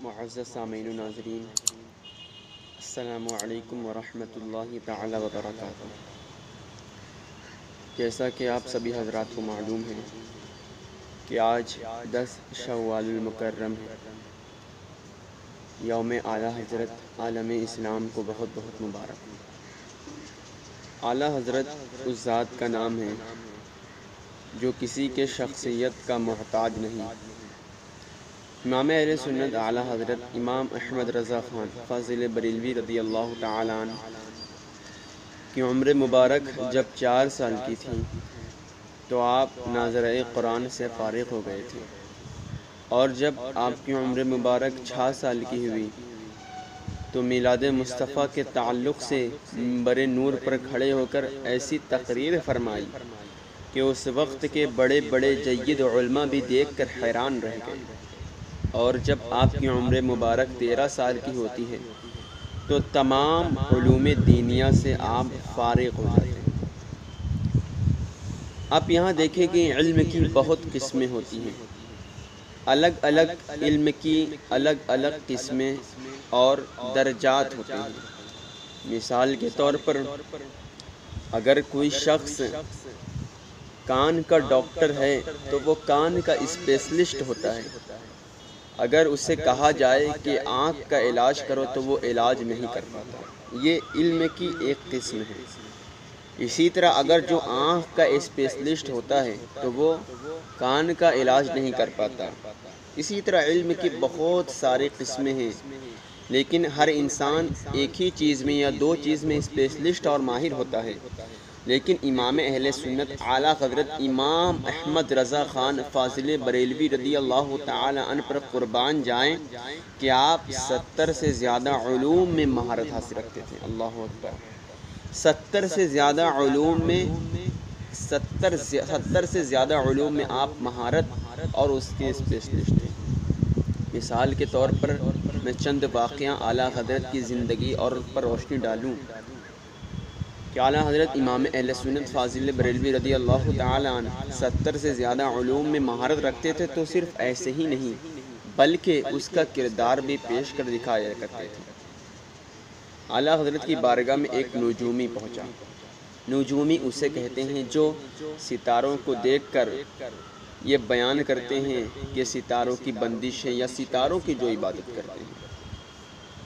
معزز سامعین و ناظرین، السلام علیکم ورحمۃ اللہ تعالی وبرکاتہ۔ جیسا کہ آپ سبھی حضرات کو معلوم ہے کہ آج 10 شوال المکرم ہے، یوم اعلیٰ حضرت عالم اسلام کو بہت بہت مبارک ہو۔ اعلیٰ حضرت اس ذات کا نام ہے جو کسی کے شخصیت کا محتاج نہیں۔ امام اہل سنت اعلیٰ حضرت امام احمد رضا خان فاضل بریلوی رضی اللہ تعالیٰ عنہ کی عمر مبارک جب 4 سال کی تھی تو آپ ناظرۂ قرآن سے فارغ ہو گئے تھے، اور جب آپ کی عمر مبارک 6 سال کی ہوئی تو میلاد مصطفیٰ کے تعلق سے منبر نور پر کھڑے ہو کر ایسی تقریر فرمائی کہ اس وقت کے بڑے بڑے جید علماء بھی دیکھ کر حیران رہ گئے۔ اور جب آپ کی عمر مبارک 13 سال کی ہوتی ہے تو تمام علوم دینیہ سے آپ فارغ ہو جاتے ہیں۔ آپ یہاں دیکھیں کہ علم کی بہت قسمیں ہوتی ہیں، الگ الگ علم کی الگ الگ قسمیں اور درجات ہوتے ہیں۔ مثال کے طور پر اگر کوئی شخص کان کا ڈاکٹر ہے تو وہ کان کا اسپیشلسٹ ہوتا ہے۔ اگر اسے کہا جائے کہ آنکھ کا علاج کرو تو وہ علاج نہیں کر پاتا، یہ علم کی ایک قسم ہے۔ اسی طرح اگر جو آنکھ کا اسپیشلسٹ ہوتا ہے تو وہ کان کا علاج نہیں کر پاتا۔ اسی طرح علم کی بہت ساری قسمیں ہیں، لیکن ہر انسان ایک ہی چیز میں یا 2 چیز میں اسپیشلسٹ اور ماہر ہوتا ہے۔ لیکن امام اہل سنت اعلیٰ حضرت امام احمد رضا خان فاضل بریلوی رضی اللہ تعالی عنہ پر قربان جائیں کہ آپ 70 سے زیادہ علوم میں مہارت حاصل رکھتے تھے۔ اللہ اکبر! 70 سے زیادہ علوم میں 70 سے زیادہ علوم میں آپ مہارت اور اس کے اسپیشلسٹ تھے۔ مثال کے طور پر میں چند واقعہ اعلیٰ حضرت کی زندگی اور اس پر روشنی ڈالوں کہ اعلیٰ حضرت امام اہل سنت فاضل بریلوی رضی اللہ تعالی عنہ 70 سے زیادہ علوم میں مہارت رکھتے تھے، تو صرف ایسے ہی نہیں بلکہ اس کا کردار بھی پیش کر دکھایا کرتے تھے۔ اعلیٰ حضرت کی بارگاہ میں ایک نجومی پہنچا۔ نجومی اسے کہتے ہیں جو ستاروں کو دیکھ کر یہ بیان کرتے ہیں کہ ستاروں کی بندش ہے یا ستاروں کی جو عبادت کرتے ہیں۔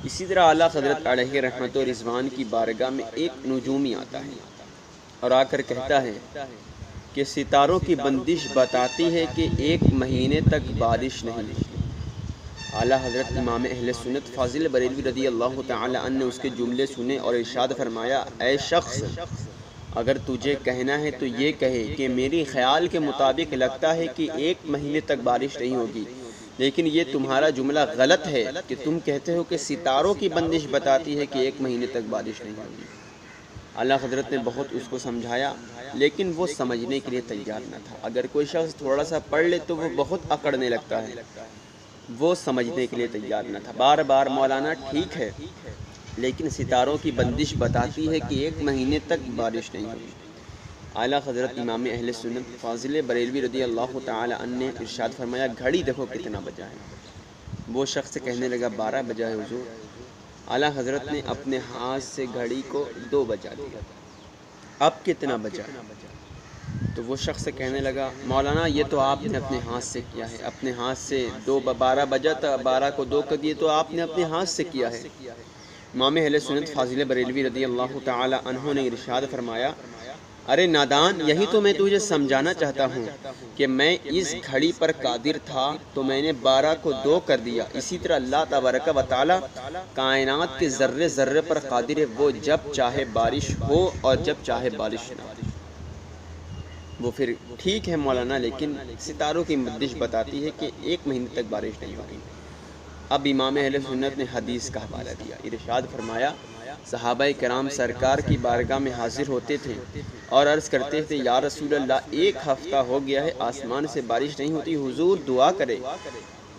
اسی طرح اعلیٰ حضرت علیہ رحمت و رضوان کی بارگاہ میں ایک نجومی آتا ہے اور آ کر کہتا ہے کہ ستاروں کی بندش بتاتی ہے کہ 1 مہینے تک بارش نہیں ہوگی۔ اعلیٰ حضرت امام اہل سنت فاضل بریلوی رضی اللہ تعالی عنہ نے اس کے جملے سنے اور ارشاد فرمایا، اے شخص، اگر تجھے کہنا ہے تو یہ کہے کہ میری خیال کے مطابق لگتا ہے کہ 1 مہینے تک بارش نہیں ہوگی، لیکن یہ تمہارا جملہ غلط ہے کہ تم کہتے ہو کہ ستاروں کی بندش بتاتی ہے کہ 1 مہینے تک بارش نہیں ہوگی۔ اعلیٰ حضرت نے بہت اس کو سمجھایا، لیکن وہ سمجھنے کے لیے تیار نہ تھا۔ اگر کوئی شخص تھوڑا سا پڑھ لے تو وہ بہت اکڑنے لگتا ہے، وہ سمجھنے کے لیے تیار نہ تھا۔ بار بار مولانا ٹھیک ہے، لیکن ستاروں کی بندش بتاتی ہے کہ 1 مہینے تک بارش نہیں ہوگی۔ اعلیٰ حضرت امام اہل سنت فاضل بریلوی رضی اللہ تعالی عنہ نے ارشاد فرمایا، گھڑی دیکھو کتنا بجا ہے۔ وہ شخص کہنے لگا 12 بجا ہے حضور۔ اعلیٰ حضرت نے اپنے ہاتھ سے گھڑی کو 2 بجا دیا۔ اب کتنا بجا؟ تو وہ شخص کہنے لگا، مولانا یہ تو آپ نے اپنے ہاتھ سے کیا ہے، اپنے ہاتھ سے 12 بجا تھا، 12 کو 2 کر دیے تو آپ نے اپنے ہاتھ سے کیا ہے۔ امام اہل سنت فاضل بریلوی رضی اللہ تعالی عنہ نے ارشاد فرمایا، ارے نادان، یہی تو میں تجھے سمجھانا چاہتا ہوں کہ میں اس گھڑی پر قادر تھا تو میں نے 12 کو 2 کر دیا۔ اسی طرح اللہ تبارک و تعالی کائنات کے ذرے ذرے پر قادر ہے، وہ جب چاہے بارش ہو اور جب چاہے بارش نہ ہو۔ وہ پھر ٹھیک ہے مولانا، لیکن ستاروں کی بندش بتاتی ہے کہ 1 مہینے تک بارش نہیں ہوگی۔ اب امام اہل سنت نے حدیث کا حوالہ دیا، ارشاد فرمایا، صحابہ کرام سرکار کی بارگاہ میں حاضر ہوتے تھے اور عرض کرتے تھے، یا رسول اللہ، 1 ہفتہ ہو گیا ہے آسمان سے بارش نہیں ہوتی، حضور دعا کرے۔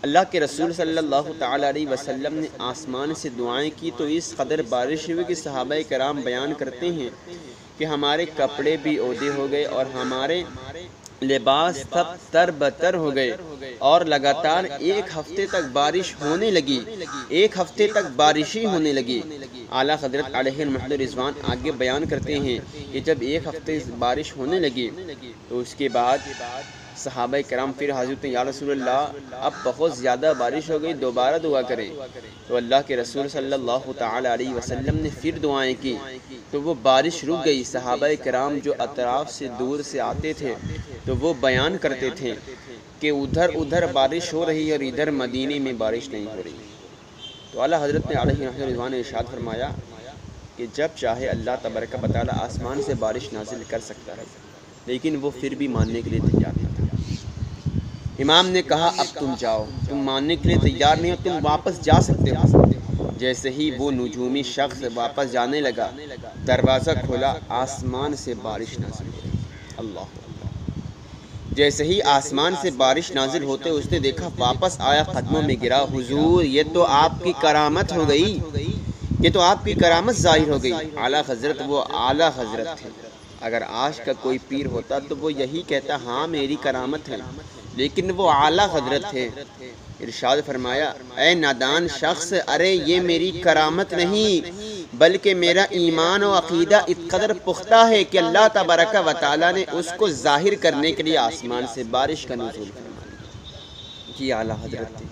اللہ کے رسول صلی اللہ تعالی علیہ وسلم نے آسمان سے دعائیں کی تو اس قدر بارش ہوئی کہ صحابہ کرام بیان کرتے ہیں کہ ہمارے کپڑے بھی اودے ہو گئے اور ہمارے لباس سب تر بتر ہو گئے اور لگاتار ایک ہفتے تک بارش ہونے لگی، ایک ہفتے تک بارش ہی ہونے لگی۔ اعلیٰ حضرت علیہ الرحمۃ رضوان آگے بیان کرتے ہیں کہ جب ایک ہفتے بارش ہونے لگی تو اس کے بعد صحابہ کرام پھر حاضر ہوتے ہیں، یا رسول اللہ اب بہت زیادہ بارش ہو گئی، دوبارہ دعا کریں۔ تو اللہ کے رسول صلی اللہ تعالی علیہ وسلم نے پھر دعائیں کی تو وہ بارش رک گئی۔ صحابہ کرام جو اطراف سے دور سے آتے تھے تو وہ بیان کرتے تھے کہ ادھر بارش ہو رہی ہے اور ادھر مدینے میں بارش نہیں ہو رہی۔ تو اعلیٰ حضرت نے علیہ رضوان نے ارشاد فرمایا کہ جب چاہے اللہ تبارک و تعالی آسمان سے بارش نازل کر سکتا ہے، لیکن وہ پھر بھی ماننے کے لیے تیار نہیں تھا۔ امام نے کہا اب تم جاؤ، تم ماننے کے لیے تیار نہیں ہو، تم واپس جا سکتے ہو۔ جیسے ہی وہ نجومی شخص واپس جانے لگا، دروازہ کھولا، آسمان سے بارش نازل ہوئی۔ اللہ جیسے ہی آسمان سے بارش نازل ہوتے اس نے دیکھا، واپس آیا، قدموں میں گرا، حضور یہ تو آپ کی کرامت ہو گئی، یہ تو آپ کی کرامت ظاہر ہو گئی۔ اعلیٰ حضرت وہ اعلیٰ حضرت تھے، اگر آج کا کوئی پیر ہوتا تو وہ یہی کہتا ہاں میری کرامت ہے، لیکن وہ اعلیٰ حضرت تھے۔ ارشاد فرمایا اے نادان شخص، ارے یہ میری کرامت نہیں بلکہ میرا ایمان و عقیدہ اس قدر پختہ ہے کہ اللہ تبارک و تعالیٰ نے اس کو ظاہر کرنے کے لیے آسمان سے بارش کا نزول فرمایا۔ یہ اعلیٰ حضرت تھے،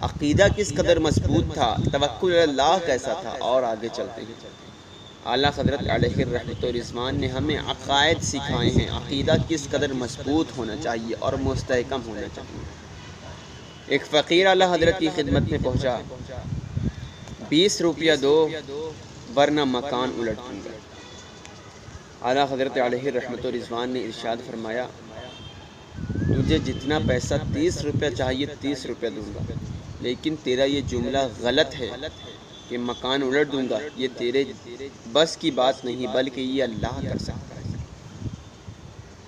عقیدہ کس قدر مضبوط تھا، توکل اللہ کیسا تھا۔ اور آگے چلتے ہیں، اعلیٰ حضرت علیہ الرحمۃ رضوان نے ہمیں عقائد سکھائے ہیں، عقیدہ کس قدر مضبوط ہونا چاہیے اور مستحکم ہونا چاہیے۔ ایک فقیر اعلیٰ حضرت کی خدمت میں پہنچا، 20 روپیہ دو ورنہ مکان الٹ دوں گا۔ اعلیٰ حضرت علیہ الرحمۃ رضوان نے ارشاد فرمایا تجھے جتنا پیسہ 30 روپیہ چاہیے 30 روپیہ دوں گا، لیکن تیرا یہ جملہ غلط ہے کہ مکان الٹ دوں گا، یہ تیرے بس کی بات نہیں بلکہ یہ اللہ کر سکتا ہے۔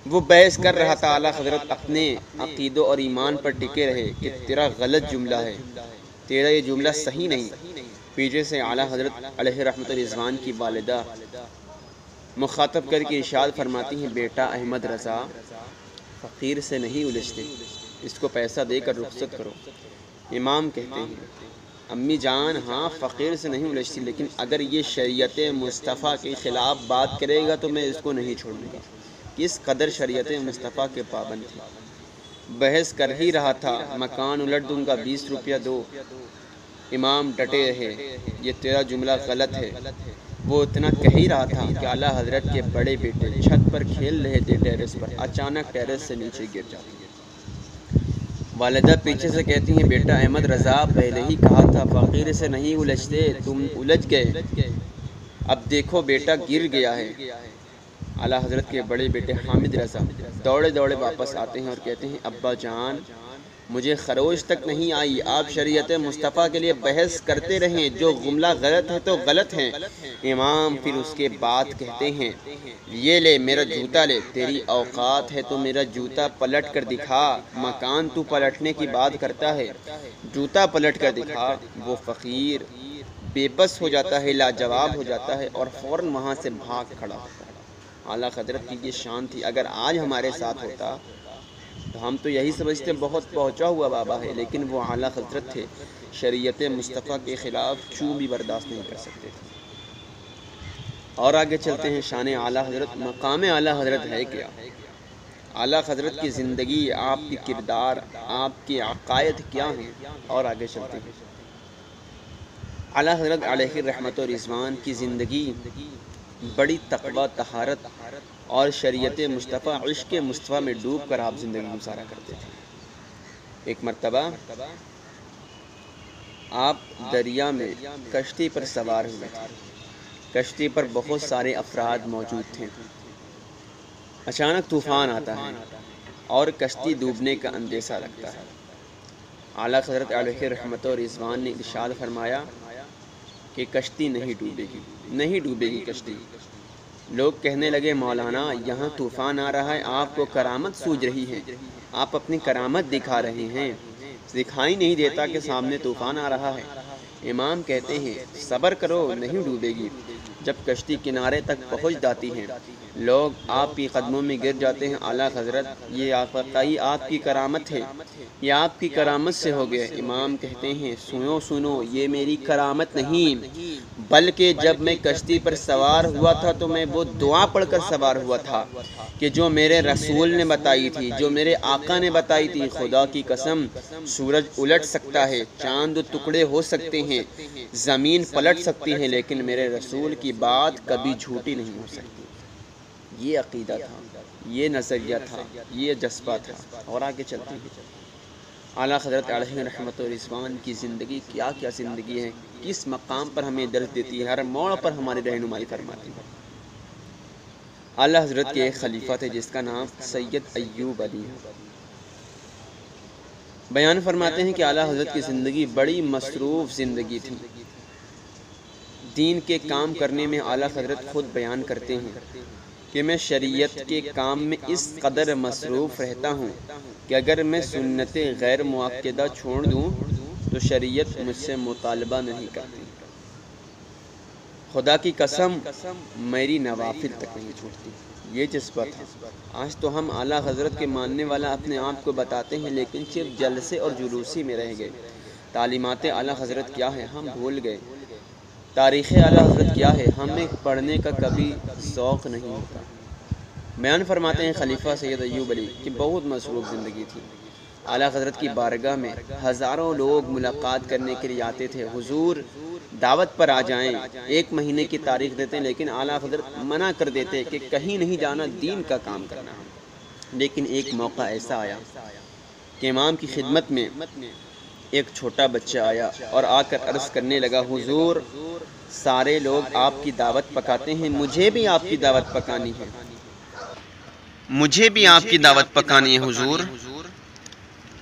وہ بحث کر رہا تھا، اعلیٰ حضرت اپنے عقیدوں اور ایمان پر ٹکے رہے کہ تیرا غلط جملہ ہے، تیرا یہ جملہ صحیح نہیں۔ پیچھے سے اعلیٰ حضرت علیہ رحمۃ رضوان کی والدہ مخاطب کر کے ارشاد فرماتی ہیں بیٹا احمد رضا فقیر سے نہیں الجھتے، اس کو پیسہ دے کر رخصت کرو۔ امام کہتے ہیں امی جان ہاں فقیر سے نہیں الجھتی، لیکن اگر یہ شریعت مصطفیٰ کے خلاف بات کرے گا تو میں اس کو نہیں چھوڑوں گا۔ کس قدر شریعت مصطفیٰ کے پابند تھی، بحث کر ہی رہا تھا، مکان الٹ دوں گا 20 روپیہ دو۔ امام ڈٹے رہے یہ تیرا جملہ غلط ہے۔ وہ اتنا کہہ ہی رہا تھا کہ اعلیٰ حضرت کے بڑے بیٹے چھت پر کھیل رہے تھے ٹیرس پر، اچانک ٹیرس سے نیچے گر جاتے ہیں۔ والدہ پیچھے سے کہتی ہیں بیٹا احمد رضا پہلے ہی کہا تھا فقیر سے نہیں الجھتے، تم الجھ گئے، اب دیکھو بیٹا گر گیا ہے۔ اعلیٰ حضرت کے بڑے بیٹے حامد رضا دوڑے دوڑے واپس آتے ہیں اور کہتے ہیں ابا جان مجھے خروش تک نہیں آئی، آپ شریعت مصطفیٰ کے لیے بحث کرتے رہیں، جو جملہ غلط ہے تو غلط ہے۔ امام پھر اس کے بعد کہتے ہیں یہ لے میرا جوتا لے، تیری اوقات ہے تو میرا جوتا پلٹ کر دکھا، مکان تو پلٹنے کی بات کرتا ہے، جوتا پلٹ کر دکھا۔ وہ فقیر بے بس ہو جاتا ہے، لاجواب ہو جاتا ہے اور فوراً وہاں سے بھاگ کھڑا ہوتا ہے۔ اعلیٰ حضرت کی یہ شان تھی، اگر آج ہمارے ساتھ ہوتا تو ہم تو یہی سمجھتے بہت پہنچا ہوا بابا ہے، لیکن وہ اعلیٰ حضرت تھے، شریعت مصطفیٰ کے خلاف چوں بھی برداشت نہیں کر سکتے تھے۔ اور آگے چلتے ہیں، شان اعلیٰ حضرت، مقام اعلیٰ حضرت ہے کیا، اعلیٰ حضرت کی زندگی، آپ کی کردار، آپ کے عقائد کیا ہیں۔ اور آگے چلتے ہیں، اعلیٰ حضرت علیہ الرحمۃ رضوان کی زندگی بڑی تقوی، طہارت اور شریعت مصطفیٰ، عشق مصطفیٰ میں ڈوب کر آپ زندگی گزارا کرتے تھے۔ ایک مرتبہ آپ دریا میں کشتی پر سوار ہوئے تھے، کشتی پر بہت سارے افراد موجود تھے۔ اچانک طوفان آتا ہے اور کشتی ڈوبنے کا اندیشہ لگتا ہے۔ اعلیٰ حضرت علیہ الرحمۃ رضوان نے ارشاد فرمایا کہ کشتی نہیں ڈوبے گی، نہیں ڈوبے گی کشتی۔ لوگ کہنے لگے مولانا یہاں طوفان آ رہا ہے، آپ کو کرامت سوج رہی ہے، آپ اپنی کرامت دکھا رہے ہیں، دکھائی نہیں دیتا کہ سامنے طوفان آ رہا ہے۔ امام کہتے ہیں صبر کرو، نہیں ڈوبے گی۔ جب کشتی کنارے تک پہنچ جاتی ہے لوگ آپ کی قدموں میں گر جاتے ہیں اعلیٰ حضرت یہ واقعی آپ کی کرامت ہے، یہ آپ کی کرامت سے ہو گئے۔ امام کہتے ہیں سنو سنو، یہ میری کرامت نہیں، بلکہ جب میں کشتی پر سوار ہوا تھا تو میں وہ دعا پڑھ کر سوار ہوا تھا کہ جو میرے رسول نے بتائی تھی، جو میرے آقا نے بتائی تھی۔ خدا کی قسم سورج الٹ سکتا ہے، چاند ٹکڑے ہو سکتے ہیں، زمین پلٹ سکتی ہے، لیکن میرے رسول کی بات کبھی جھوٹی نہیں ہو سکتی۔ یہ عقیدہ تھا، یہ نظریہ تھا، یہ جذبہ تھا۔ اور آگے چلتے ہیں، اعلیٰ حضرت علیہ رحمت و رضوان کی زندگی کیا کیا زندگی ہے، کس مقام پر ہمیں درس دیتی ہے، ہر موڑ پر ہماری رہنمائی فرماتی ہے۔ اعلیٰ حضرت کے ایک خلیفہ تھے جس کا نام سید ایوب علی ہے۔ بیان فرماتے ہیں کہ اعلیٰ حضرت کی زندگی بڑی مصروف زندگی تھی۔ دین کے کام کرنے میں اعلیٰ حضرت خود بیان کرتے ہیں کہ میں شریعت کے کام میں اس قدر مصروف رہتا ہوں کہ اگر میں سنت غیر مؤکدہ چھوڑ دوں تو شریعت مجھ سے مطالبہ نہیں کرتی۔ خدا کی قسم میری نوافل تک نہیں چھوٹتی۔ یہ جذبہ تھا۔ آج تو ہم اعلیٰ حضرت کے ماننے والا اپنے آپ کو بتاتے ہیں، لیکن صرف جلسے اور جلوسی میں رہ گئے۔ تعلیمات اعلیٰ حضرت کیا ہے ہم بھول گئے، تاریخ اعلیٰ حضرت کیا ہے ہمیں پڑھنے کا کبھی ذوق نہیں ہوتا۔ بیان فرماتے ہیں خلیفہ سید ایوب علی کی بہت مصروف زندگی تھی۔ اعلیٰ حضرت کی بارگاہ میں ہزاروں لوگ ملاقات کرنے کے لیے آتے تھے۔ حضور دعوت پر آ جائیں، 1 مہینے کی تاریخ دیتے لیکن اعلیٰ حضرت منع کر دیتے کہ کہیں نہیں جانا، دین کا کام کرنا ہے۔ لیکن ایک موقع ایسا آیا کہ امام کی خدمت میں ایک چھوٹا بچہ آیا اور آ کر عرض کرنے لگا حضور سارے لوگ آپ کی دعوت پکاتے ہیں، مجھے بھی آپ کی دعوت پکانی ہے، مجھے بھی آپ کی دعوت پکانی ہے حضور۔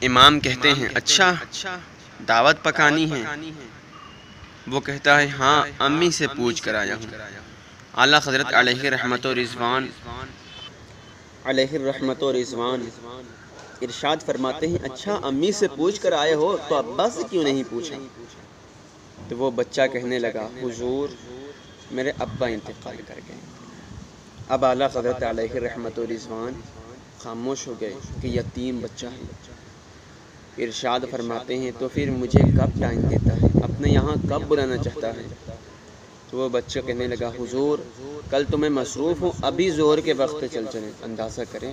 امام کہتے ہیں اچھا دعوت پکانی ہے؟ وہ کہتا ہے ہاں امی سے پوچھ کر آیا ہوں۔ اعلیٰ حضرت علیہ رحمت و رضوان ارشاد فرماتے ہیں اچھا امی سے پوچھ کر آئے ہو تو ابا سے کیوں نہیں پوچھا؟ تو وہ بچہ کہنے لگا حضور میرے ابا انتقال کر گئے۔ اب اعلیٰ حضرت علیہ رحمت و رضوان خاموش ہو گئے کہ یتیم بچہ ہے۔ ارشاد فرماتے ہیں تو پھر مجھے کب ٹائم دیتا ہے، اپنے یہاں کب بلانا چاہتا ہے؟ تو وہ بچہ کہنے لگا حضور کل تو میں مصروف ہوں، ابھی ظہر کے وقت چل چلیں۔ اندازہ کریں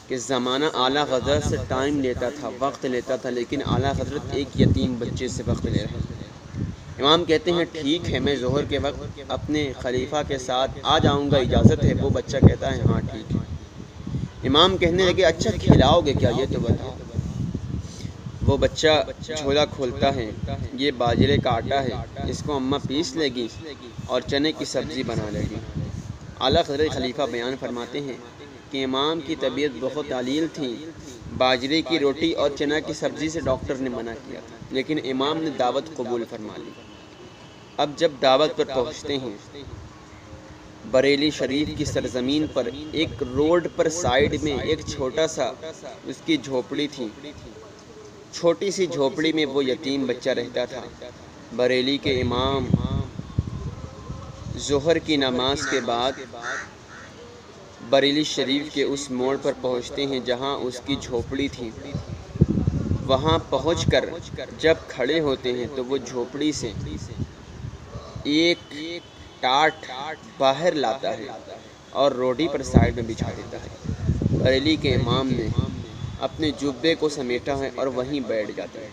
کہ زمانہ اعلیٰ حضرت سے ٹائم لیتا تھا، وقت لیتا تھا، لیکن اعلیٰ حضرت ایک یتیم بچے سے وقت لے رہے ہیں۔ امام کہتے ہیں ٹھیک ہے میں ظہر کے وقت اپنے خلیفہ کے ساتھ آ جاؤں گا، اجازت ہے؟ وہ بچہ کہتا ہے ہاں ٹھیک ہے۔ امام کہنے لگے اچھا کھلاؤ گے کیا، یہ تو بتاؤ۔ وہ بچہ جھولا کھولتا ہے، یہ باجرے کا آٹا ہے، اس کو اماں پیس لے گی اور چنے کی سبزی بنا لے گی۔ اعلیٰ حضرت خلیفہ بیان فرماتے ہیں کہ امام کی طبیعت بہت علیل تھی، باجرے کی روٹی اور چنا کی سبزی سے ڈاکٹر نے منع کیا تھا، لیکن امام نے دعوت قبول فرما لی۔ اب جب دعوت پر پہنچتے ہیں، بریلی شریف کی سرزمین پر ایک روڈ پر سائیڈ میں ایک چھوٹا سا اس کی جھوپڑی تھی، چھوٹی سی جھوپڑی میں وہ یتیم بچہ رہتا تھا۔ بریلی کے امام ظہر کی نماز کے بعد بریلی شریف کے اس موڑ پر پہنچتے ہیں جہاں اس کی جھوپڑی تھی۔ وہاں پہنچ کر جب کھڑے ہوتے ہیں تو وہ جھوپڑی سے ایک ٹاٹ باہر لاتا ہے اور روڈی پر سائیڈ میں بچھا دیتا ہے۔ بریلی کے امام نے اپنے جبے کو سمیٹا ہے اور وہیں بیٹھ جاتا ہے۔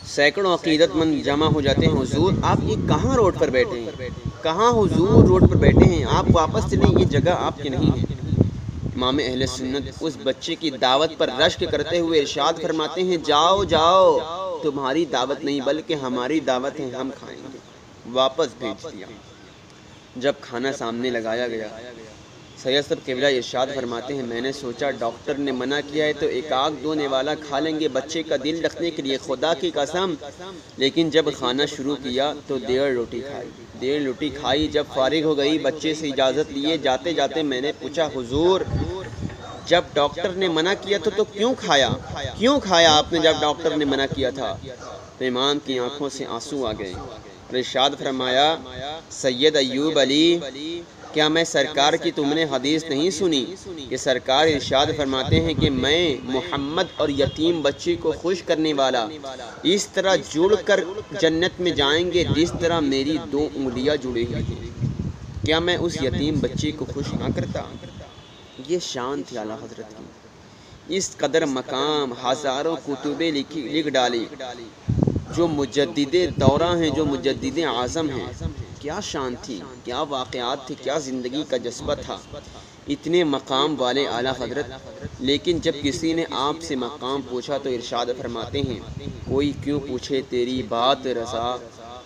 سینکڑوں عقیدت مند جمع ہو جاتے ہیں، حضور آپ یہ کہاں روڈ پر بیٹھے ہیں؟ کہاں حضور روڈ پر بیٹھے ہیں؟ آپ واپس چلیں، یہ جگہ آپ کی نہیں ہے۔ امام اہل سنت اس بچے کی دعوت پر رشک کرتے ہوئے ارشاد فرماتے ہیں جاؤ جاؤ، تمہاری دعوت نہیں بلکہ ہماری دعوت ہے، ہم کھائیں گے۔ واپس بھیج دیا۔ جب کھانا سامنے لگایا گیا، سید صاحب قبلہ ارشاد فرماتے ہیں میں نے سوچا ڈاکٹر نے منع کیا ہے تو ایک آگ دو نوالا کھا لیں گے بچے کا دل رکھنے کے لیے، خدا کی قسم۔ لیکن جب کھانا شروع کیا تو 1.5 روٹی کھائی، 1.5 روٹی کھائی۔ جب فارغ ہو گئی بچے سے اجازت لیے جاتے جاتے میں نے پوچھا حضور جب ڈاکٹر نے منع کیا تھا تو کیوں کھایا؟ کیوں کھایا آپ نے جب ڈاکٹر نے منع کیا تھا؟ تو امام کی آنکھوں سے آنسو آ گئے اور ارشاد فرمایا سید ایوب علی کیا میں سرکار کی تم نے حدیث نہیں سنی کہ سرکار ارشاد فرماتے ہیں کہ میں محمد اور یتیم بچی کو خوش کرنے والا اس طرح جڑ کر جنت میں جائیں گے جس طرح میری 2 انگلیاں جڑی ہوئی ہیں۔ کیا میں اس یتیم بچی کو خوش نہ کرتا؟ یہ شان تھی اعلیٰ حضرت کی۔ اس قدر مقام ہزاروں کتبیں لکھ ڈالی، جو مجدد دورہ ہیں، جو مجدد اعظم ہیں۔ کیا شان تھی، کیا واقعات تھی، کیا زندگی کا جذبہ تھا، اتنے مقام والے اعلیٰ حضرت۔ لیکن جب کسی نے آپ سے مقام پوچھا تو ارشاد فرماتے ہیں، کوئی کیوں پوچھے تیری بات رضا،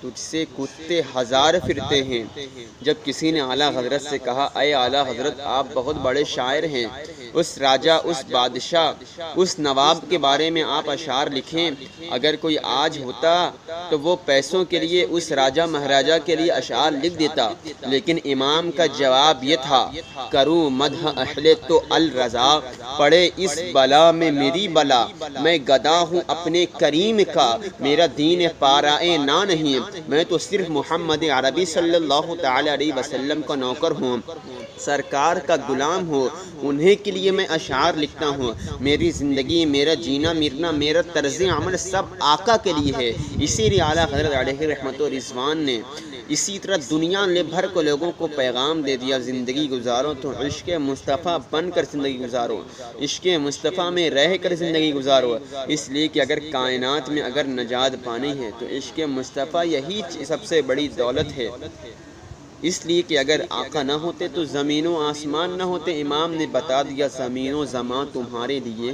تجھ سے کتے 1000 پھرتے ہیں۔ جب کسی نے اعلیٰ حضرت سے کہا، اے اعلیٰ حضرت آپ بہت بڑے شاعر ہیں، اس راجہ، اس بادشاہ، اس نواب کے بارے میں آپ اشعار لکھیں، اگر کوئی آج ہوتا تو وہ پیسوں کے لیے اس راجہ مہاراجہ کے لیے اشعار لکھ دیتا، لیکن امام کا جواب یہ تھا، کروں مدح اہل تو الرضا، پڑے اس بلا میں میری بلا، میں گدا ہوں اپنے کریم کا، میرا دین پارائے نہ نہیں، میں تو صرف محمد عربی صلی اللہ تعالی علیہ وسلم کا نوکر ہوں، سرکار کا غلام ہوں، انہیں کے لیے میں اشعار لکھتا ہوں، میری زندگی، میرا جینا مرنا، میرا طرز عمل سب آقا کے لیے ہے۔ اسی لیے اعلیٰ حضرت علیہ رحمت و رضوان نے اسی طرح دنیا نے بھر کو لوگوں کو پیغام دے دیا، زندگی گزارو تو عشق مصطفیٰ بن کر زندگی گزارو، عشق مصطفیٰ میں رہ کر زندگی گزارو، اس لیے کہ اگر کائنات میں اگر نجات پانی ہے تو عشق مصطفیٰ یہی سب سے بڑی دولت ہے۔ اس لیے کہ اگر آقا نہ ہوتے تو زمین و آسمان نہ ہوتے۔ امام نے بتا دیا، زمین و زمان تمہارے لیے،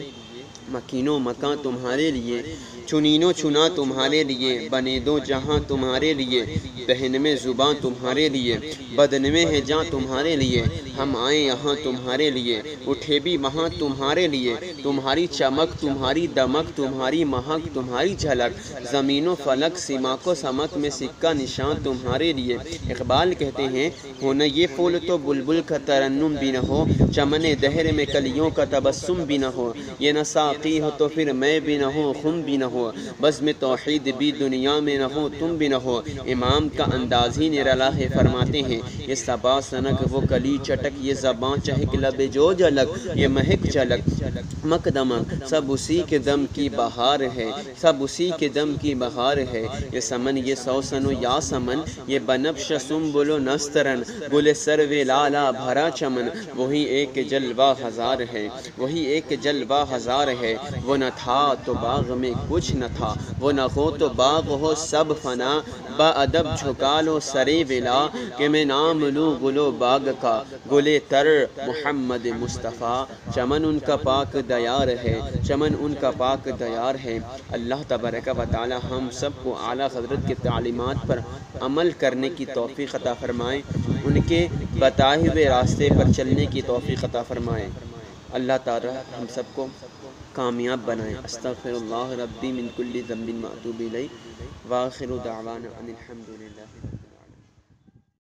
مکین و مکان تمہارے لیے، چنین و چنا تمہارے لیے، بنے دو جہاں تمہارے لیے، بہن میں زباں تمہارے لیے، بدن میں ہے جاں تمہارے لیے، ہم آئیں یہاں تمہارے لیے، اٹھے بھی وہاں تمہارے لیے، تمہاری چمک، تمہاری دمک، تمہاری مہک، تمہاری جھلک، زمین و فلک، سماک و سمک میں سکہ نشان تمہارے لیے۔ اقبال کہتے ہیں، ہونا یہ پھول تو بلبل کا ترنم بھی نہ ہو، چمن دہر میں کلیوں کا تبسم بھی نہ ہو، یہ نہ ساقی ہو تو پھر میں بھی نہ ہو، خم بھی نہ ہو، بزم توحید بھی دنیا میں نہ ہو، تم بھی نہ ہو۔ امام کا انداز ہی نرالا ہے، فرماتے ہیں، یہ صبا سنک وہ کلی چٹک، یہ زباں چہک لب جو جلک، یہ مہک جلک مقدمک، سب اسی کے دم کی بہار ہے، سب اسی کے دم کی بہار ہے، یہ سمن یہ سوسن و یا سمن، یہ بنفش سنبل و نسترن، گل سرو لالا بھرا چمن، وہی ایک جلوہ ہزار ہے، وہی ایک جلوہ ہزار ہے، وہ نہ تھا تو باغ میں کچھ نہ تھا، وہ نہ ہو تو باغ ہو سب فنا، با ادب جھکا لو سرے ولا، کہ میں نام لوں گل و باغ کا، گلے تر محمد مصطفیٰ، چمن ان کا پاک دیار ہے، چمن ان کا پاک دیار ہے۔ اللہ تبارک و تعالی ہم سب کو اعلیٰ حضرت کے تعلیمات پر عمل کرنے کی توفیق عطا فرمائے، ان کے بتائے ہوئے راستے پر چلنے کی توفیق عطا فرمائے۔ اللہ تعالی ہم سب کو کامیاب بنائے۔ استغفر اللہ ربی من کل ذنب واتوب الیہ، وآخر دعوانا ان الحمد للہ۔